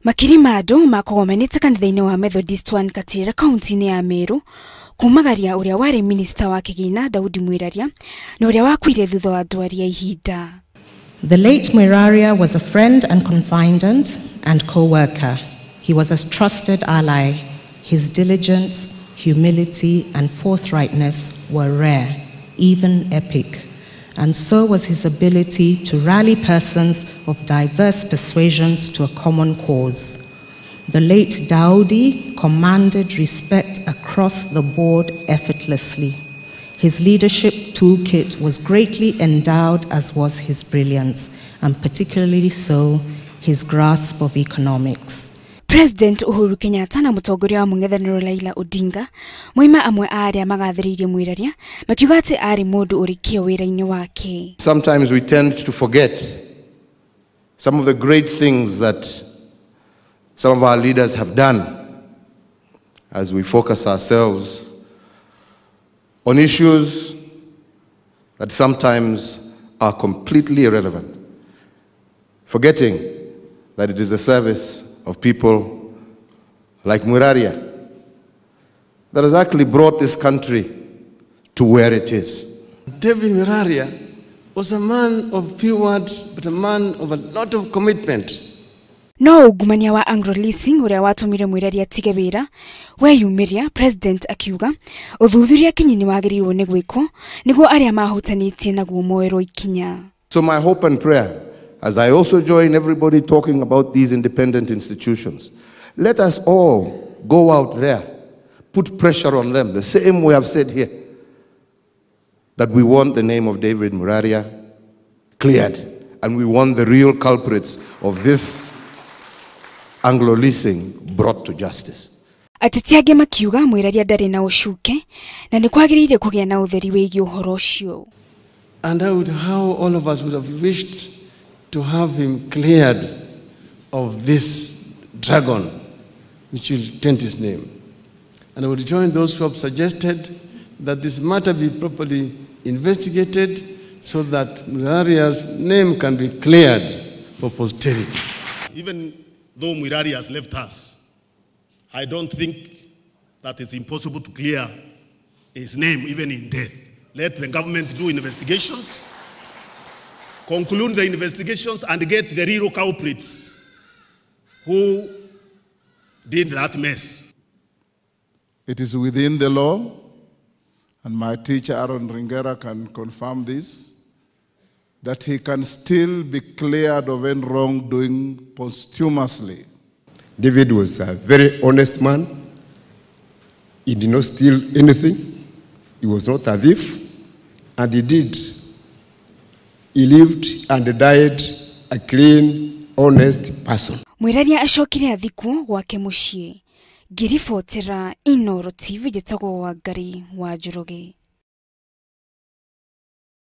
Makiri ma andu makogomanite kanitha-ini wa Methodist wa Katira kaunti-ini ya Meru kumagaria uria wari minister wa kigina Daudi Mwiraria na uria wakuire thutha wa ndwari ya ihinda. The late Mwiraria was a friend and confidant and co-worker. He was a trusted ally. His diligence, humility, and forthrightness were rare, even epic. And so was his ability to rally persons of diverse persuasions to a common cause. The late Daudi commanded respect across the board effortlessly. His leadership toolkit was greatly endowed, as was his brilliance, and particularly so his grasp of economics. President Uhuru Kenyatta na mutongoria wa mung'ethaniro Raila Odinga moima amwe aria magathiririe Mwiraria makiuga ati ari mundu uri kio wira-ini wake. Sometimes we tend to forget some of the great things that some of our leaders have done as we focus ourselves on issues that sometimes are completely irrelevant, forgetting that it is the service of people like Mwiraria that has actually brought this country to where it is. David Mwiraria was a man of few words, but a man of a lot of commitment. No ugumania wa Anglo Leasing uria watumire Mwiraria tige wira weyumiria president akiuga uthuthuria kinyini wagirirwo ni gwikwo niguo aria mahutanitie naguo moero ikinya. So my hope and prayer, as I also join everybody talking about these independent institutions, let us all go out there, put pressure on them, the same way I've said here, that we want the name of David Mwiraria cleared, and we want the real culprits of this Anglo Leasing brought to justice. Atitiage makiuga Mwiraria ndari na ucuke na ni kwagiriire kugia na utheri wigi uhoro ucio. And how all of us would have wished to have him cleared of this dragon which will taint his name. And I would join those who have suggested that this matter be properly investigated so that Mwiraria's name can be cleared for posterity. Even though Mwiraria has left us, I don't think that it's impossible to clear his name even in death. Let the government do investigations, conclude the investigations, and get the real culprits who did that mess. It is within the law, and my teacher Aaron Ringera can confirm this, that he can still be cleared of any wrongdoing posthumously. David was a very honest man. He did not steal anything. He was not a thief. And he lived and died a clean, honest person. Mwiraria acokire athikwo gwake mucii. Ngiribotera Inooro TV gitagwo wa Ngari wa Njoroge.